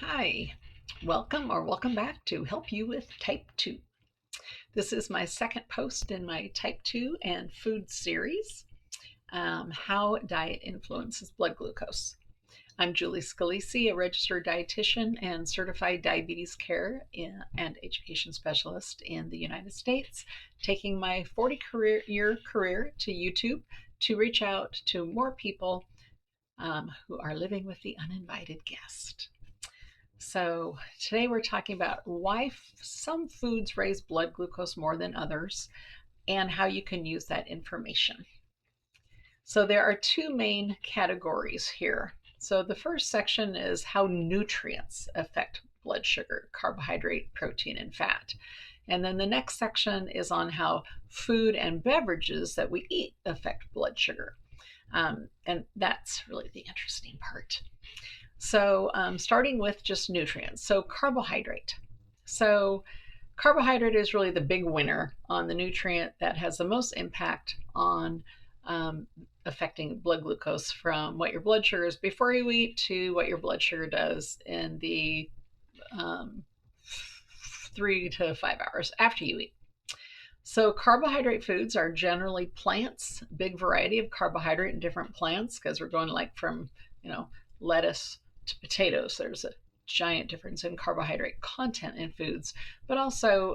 Hi, welcome back to help you with type 2. This is my second post in my type 2 and food series, How Diet Influences Blood Glucose. I'm Julie Scalisi, a registered dietitian and certified diabetes care and education specialist in the United States, taking my 40-year career to YouTube to reach out to more people who are living with the uninvited guest. So, today we're talking about why some foods raise blood glucose more than others and how you can use that information. So, there are two main categories here. So, the first section is how nutrients affect blood sugar, carbohydrate, protein, and fat. And then the next section is on how food and beverages that we eat affect blood sugar. And that's really the interesting part. So, starting with just nutrients. So, carbohydrate. So, carbohydrate is really the big winner on the nutrient that has the most impact on affecting blood glucose, from what your blood sugar is before you eat to what your blood sugar does in the 3 to 5 hours after you eat. So, carbohydrate foods are generally plants, big variety of carbohydrate in different plants, because we're going like from, lettuce to potatoes. There's a giant difference in carbohydrate content in foods, but also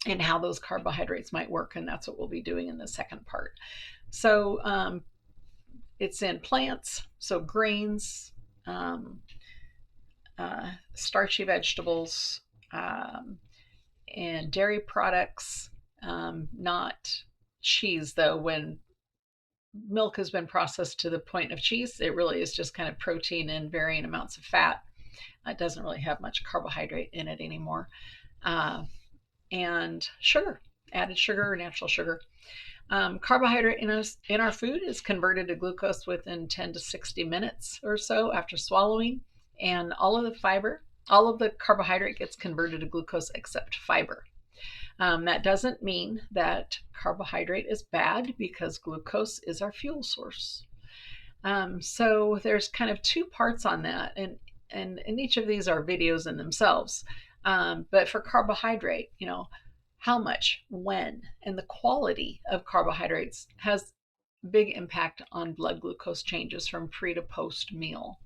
in how those carbohydrates might work. And that's what we'll be doing in the second part. So, it's in plants, so grains, starchy vegetables, and dairy products, not cheese, though. When milk has been processed to the point of cheese, it really is just kind of protein and varying amounts of fat. It doesn't really have much carbohydrate in it anymore. And sugar, added sugar or natural sugar. Carbohydrate in our food is converted to glucose within 10 to 60 minutes or so after swallowing, and all of the carbohydrate gets converted to glucose except fiber. That doesn't mean that carbohydrate is bad, because glucose is our fuel source. So there's kind of two parts on that, and each of these are videos in themselves. But for carbohydrate, how much, when, and the quality of carbohydrates has big impact on blood glucose changes from pre to post meal.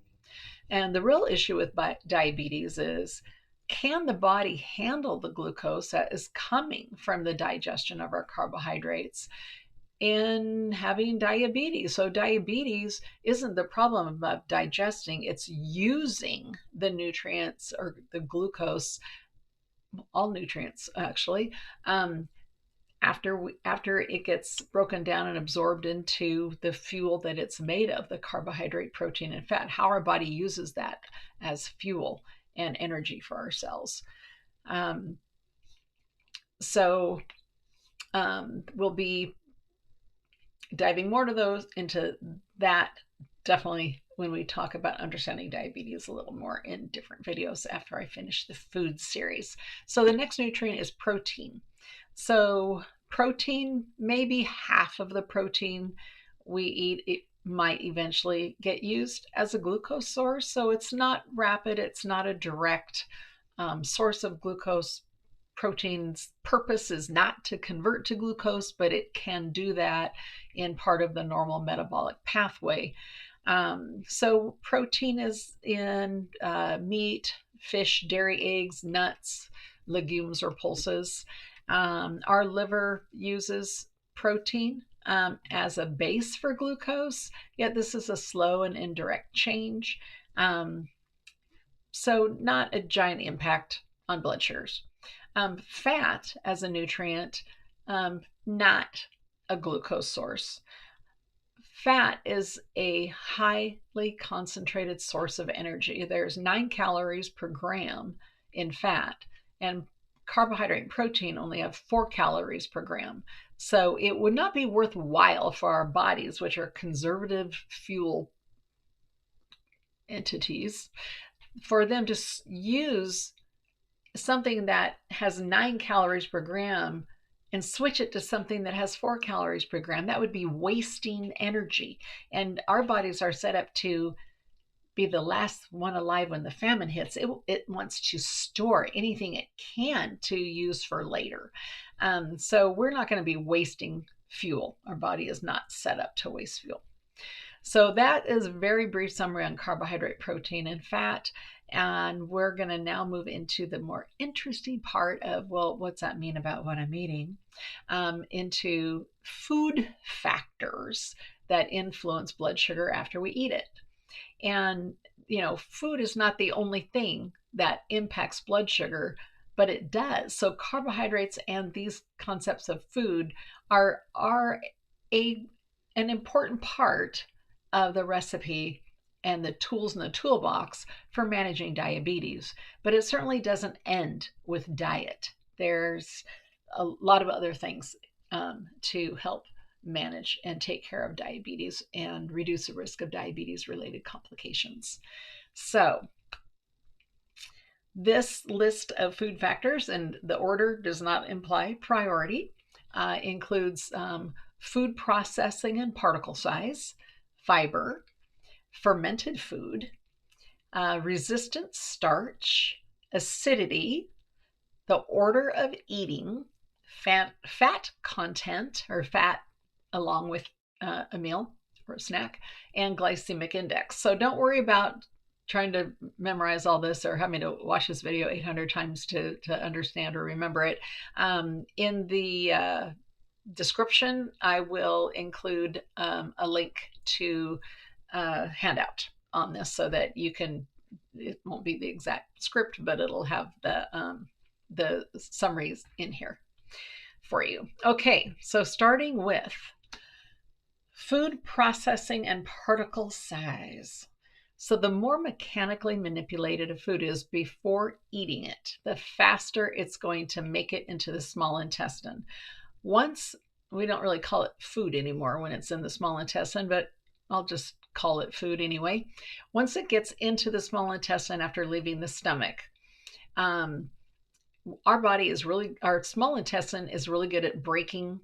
And the real issue with diabetes is, can the body handle the glucose that is coming from the digestion of our carbohydrates in having diabetes? So, diabetes isn't the problem of digesting, it's using the nutrients or the glucose, all nutrients actually, after it gets broken down and absorbed into the fuel that it's made of, the carbohydrate, protein, and fat, how our body uses that as fuel and energy for our cells. So we'll be diving more into that definitely when we talk about understanding diabetes a little more in different videos after I finish the food series. So the next nutrient is protein. So protein, maybe half of the protein we eat, it might eventually get used as a glucose source. So it's not rapid, it's not a direct source of glucose. Protein's purpose is not to convert to glucose, but it can do that in part of the normal metabolic pathway. So protein is in meat, fish, dairy, eggs, nuts, legumes, or pulses. Our liver uses protein as a base for glucose, yet this is a slow and indirect change. So not a giant impact on blood sugars. Fat as a nutrient, not a glucose source. Fat is a highly concentrated source of energy. There's 9 calories per gram in fat, and carbohydrate and protein only have 4 calories per gram. So it would not be worthwhile for our bodies, which are conservative fuel entities, for them to use something that has 9 calories per gram and switch it to something that has 4 calories per gram. That would be wasting energy. And our bodies are set up to be the last one alive when the famine hits. It wants to store anything it can to use for later. So we're not going to be wasting fuel. Our body is not set up to waste fuel. So that is a very brief summary on carbohydrate, protein, and fat. And we're going to now move into the more interesting part of, well, what's that mean about what I'm eating? Into food factors that influence blood sugar after we eat it. And, food is not the only thing that impacts blood sugar, but it does. So carbohydrates and these concepts of food are an important part of the recipe and the tools in the toolbox for managing diabetes. But it certainly doesn't end with diet. There's a lot of other things to help manage and take care of diabetes and reduce the risk of diabetes related complications. So this list of food factors, and the order does not imply priority, includes food processing and particle size, fiber, fermented food, resistant starch, acidity, the order of eating, fat content or fat along with a meal or a snack, and glycemic index. So don't worry about trying to memorize all this or having to watch this video 800 times to understand or remember it. In the description, I will include a link to a handout on this so that you can, it won't be the exact script, but it'll have the summaries in here for you. Okay, so starting with food processing and particle size. So the more mechanically manipulated a food is before eating it, the faster it's going to make it into the small intestine. Once, we don't really call it food anymore when it's in the small intestine, but I'll just call it food anyway. Once it gets into the small intestine after leaving the stomach, our small intestine is really good at breaking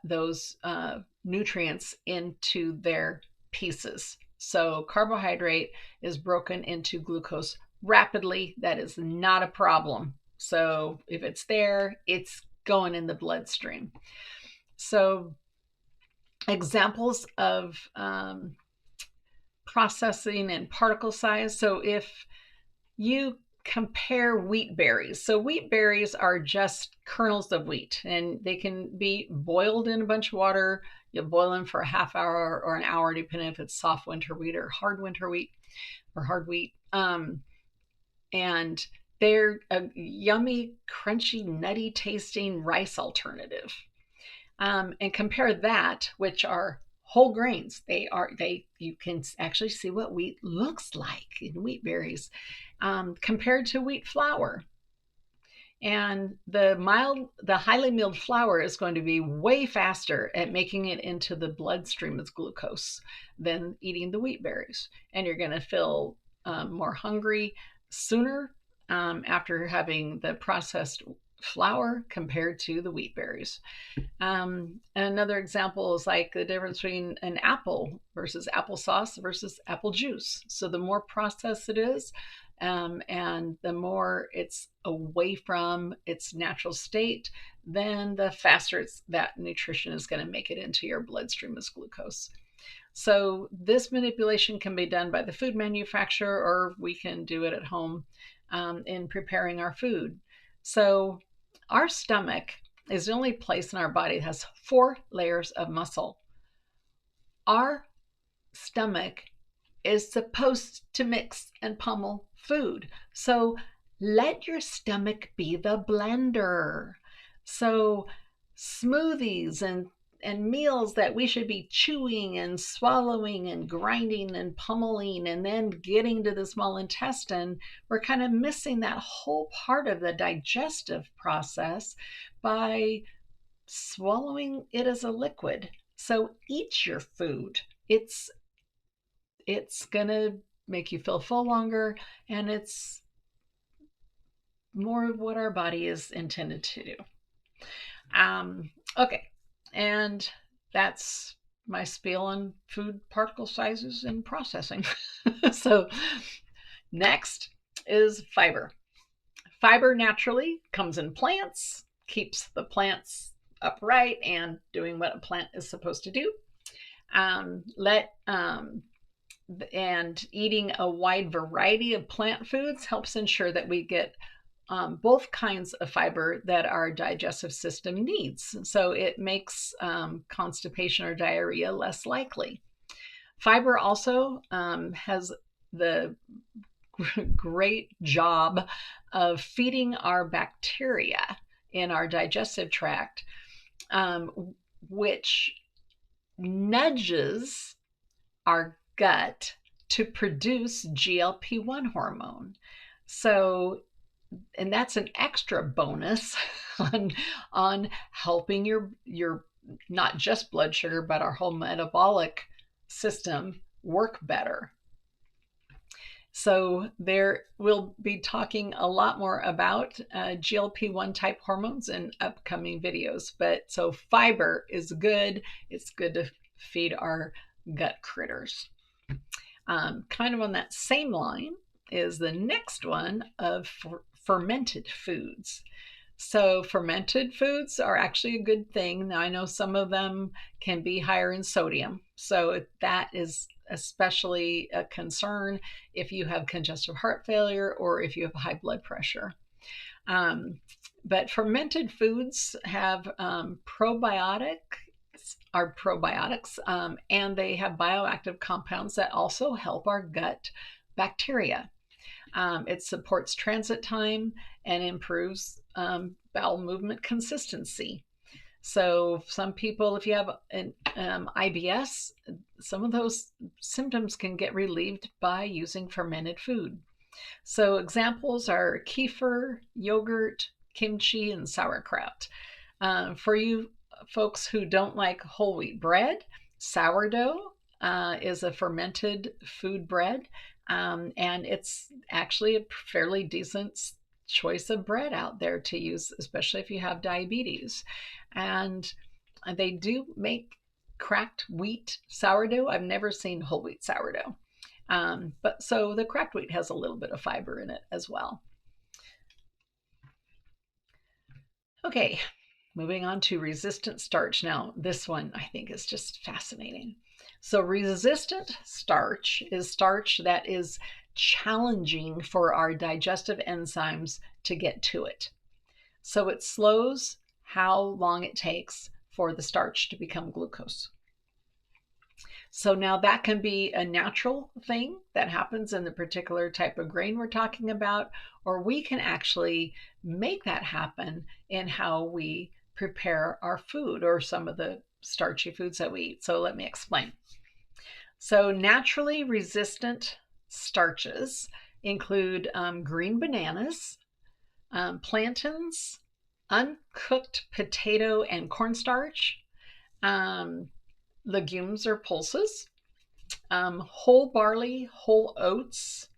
those nutrients into their pieces. So carbohydrate is broken into glucose rapidly. That is not a problem. So if it's there, it's going in the bloodstream. So examples of processing and particle size. So if you compare wheat berries. So wheat berries are just kernels of wheat, and they can be boiled in a bunch of water. You boil them for a half hour or an hour, depending if it's soft winter wheat or hard winter wheat or hard wheat. And they're a yummy, crunchy, nutty tasting rice alternative. And compare that, which are whole grains. You can actually see what wheat looks like in wheat berries, compared to wheat flour. And the highly milled flour is going to be way faster at making it into the bloodstream as glucose than eating the wheat berries. And you're going to feel more hungry sooner after having the processed flour compared to the wheat berries. Another example is like the difference between an apple versus applesauce versus apple juice. So the more processed it is, and the more it's away from its natural state, then the faster that nutrition is going to make it into your bloodstream as glucose. So this manipulation can be done by the food manufacturer, or we can do it at home in preparing our food. So our stomach is the only place in our body that has 4 layers of muscle. Our stomach is supposed to mix and pummel food. So let your stomach be the blender. So smoothies and meals that we should be chewing and swallowing and grinding and pummeling and then getting to the small intestine, we're kind of missing that whole part of the digestive process by swallowing it as a liquid. So eat your food. It's gonna make you feel full longer, and it's more of what our body is intended to do. Okay, and that's my spiel on food particle sizes and processing. So next is fiber. Fiber naturally comes in plants, keeps the plants upright and doing what a plant is supposed to do. And eating a wide variety of plant foods helps ensure that we get both kinds of fiber that our digestive system needs. So it makes constipation or diarrhea less likely. Fiber also has the great job of feeding our bacteria in our digestive tract, which nudges our gut to produce GLP-1 hormone. So, and that's an extra bonus on helping your not just blood sugar, but our whole metabolic system work better. So there we'll be talking a lot more about GLP-1 type hormones in upcoming videos. But so fiber is good. It's good to feed our gut critters. Kind of on that same line is the next one of fermented foods. So fermented foods are actually a good thing. Now I know some of them can be higher in sodium. So that is especially a concern if you have congestive heart failure or if you have high blood pressure. But fermented foods have probiotics, and they have bioactive compounds that also help our gut bacteria. It supports transit time and improves bowel movement consistency. So some people, if you have an IBS, some of those symptoms can get relieved by using fermented food. So examples are kefir, yogurt, kimchi, and sauerkraut. For you folks who don't like whole wheat bread, sourdough is a fermented food bread, and it's actually a fairly decent choice of bread out there to use, especially if you have diabetes. And they do make cracked wheat sourdough. I've never seen whole wheat sourdough. But so the cracked wheat has a little bit of fiber in it as well. Okay, moving on to resistant starch. Now, this one I think is just fascinating. So resistant starch is starch that is challenging for our digestive enzymes to get to it. So it slows how long it takes for the starch to become glucose. So now that can be a natural thing that happens in the particular type of grain we're talking about, or we can actually make that happen in how we prepare our food or some of the starchy foods that we eat. So let me explain. So naturally resistant starches include green bananas, plantains, uncooked potato and cornstarch, legumes or pulses, whole barley, whole oats,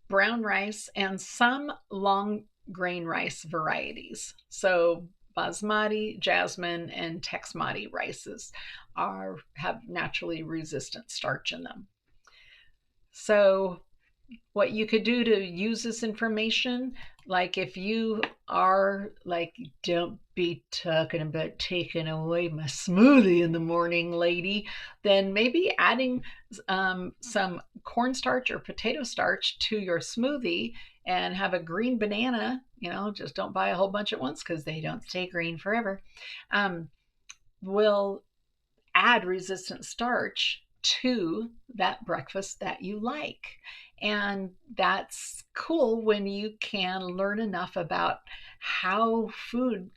brown rice, and some long grain rice varieties. So basmati, jasmine, and texmati rices have naturally resistant starch in them. So what you could do to use this information, like if you are like, don't be talking about taking away my smoothie in the morning, lady, then maybe adding some cornstarch or potato starch to your smoothie and have a green banana, just don't buy a whole bunch at once because they don't stay green forever, will add resistant starch to that breakfast that you like. And that's cool when you can learn enough about how food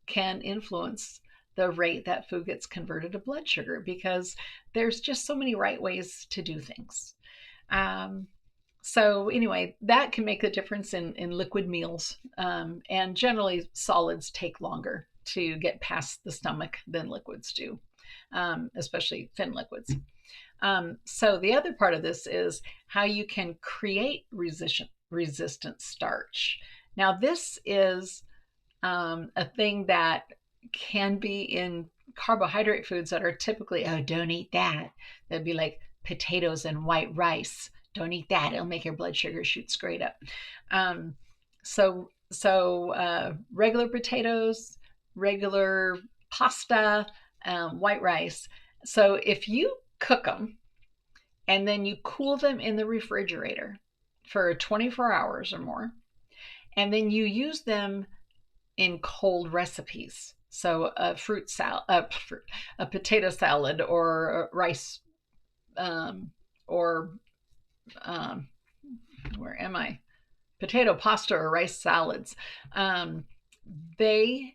can influence the rate that food gets converted to blood sugar, because there's just so many right ways to do things. So anyway, that can make a difference in liquid meals. And generally solids take longer to get past the stomach than liquids do, especially thin liquids. So the other part of this is how you can create resistant starch. Now, this is a thing that can be in carbohydrate foods that are typically, oh, don't eat that. That'd be like potatoes and white rice. Don't eat that. It'll make your blood sugar shoot straight up. Regular potatoes, regular pasta, white rice. So if you cook them and then you cool them in the refrigerator for 24 hours or more, and then you use them in cold recipes. So a fruit salad, a potato salad, or rice, or where am I? Potato pasta or rice salads. They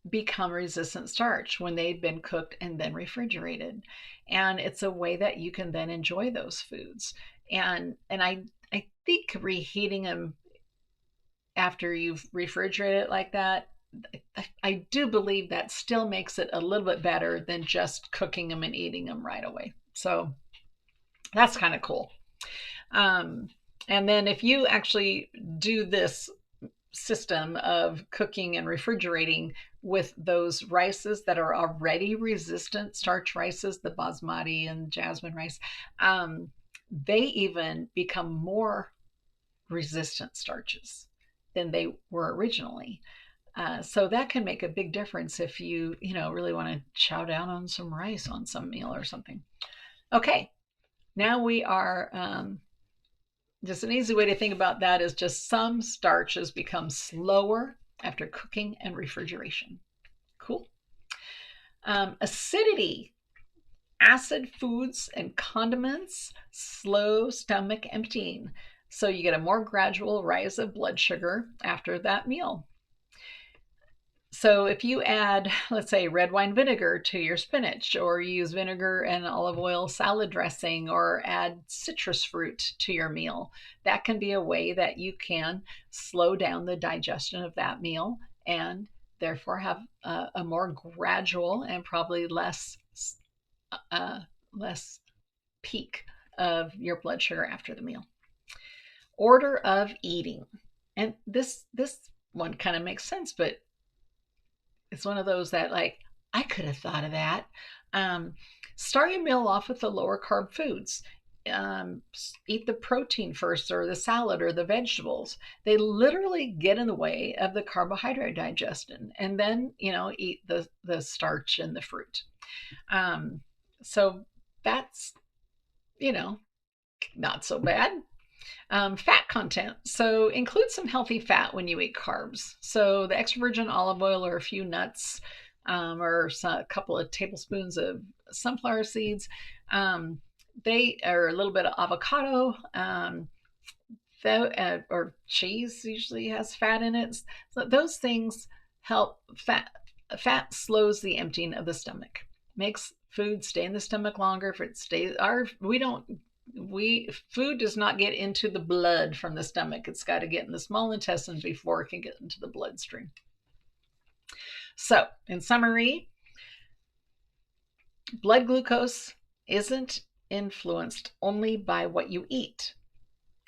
become resistant starch when they've been cooked and then refrigerated, and it's a way that you can then enjoy those foods. And I think reheating them after you've refrigerated it like that, I do believe that still makes it a little bit better than just cooking them and eating them right away. So that's kind of cool. And then if you actually do this system of cooking and refrigerating with those rices that are already resistant, starch rices, the basmati and jasmine rice, they even become more resistant starches than they were originally. So that can make a big difference if you really want to chow down on some rice on some meal or something. Okay, now we are just an easy way to think about that is just some starches become slower after cooking and refrigeration. Cool. Acidity. Acid foods and condiments slow stomach emptying. So you get a more gradual rise of blood sugar after that meal. So if you add, let's say, red wine vinegar to your spinach, or you use vinegar and olive oil salad dressing, or add citrus fruit to your meal, that can be a way that you can slow down the digestion of that meal and therefore have a more gradual and probably less peak of your blood sugar after the meal. Order of eating. And this one kind of makes sense, but it's one of those that, like, I could have thought of that. Start your meal off with the lower carb foods. Eat the protein first, or the salad, or the vegetables. They literally get in the way of the carbohydrate digestion, and then eat the starch and the fruit. So that's not so bad. Fat content. So include some healthy fat when you eat carbs. So the extra virgin olive oil, or a few nuts, or a couple of tablespoons of sunflower seeds. They are a little bit of avocado, or cheese usually has fat in it. So those things help. Fat slows the emptying of the stomach, makes food stay in the stomach longer. If it stays, food does not get into the blood from the stomach. It's got to get in the small intestines before it can get into the bloodstream. So, in summary, blood glucose isn't influenced only by what you eat.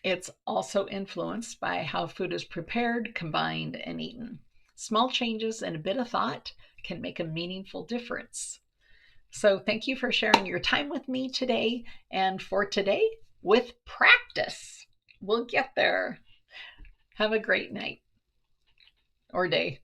It's also influenced by how food is prepared, combined, and eaten. Small changes and a bit of thought can make a meaningful difference. So thank you for sharing your time with me today. And for today, with practice, we'll get there. Have a great night or day.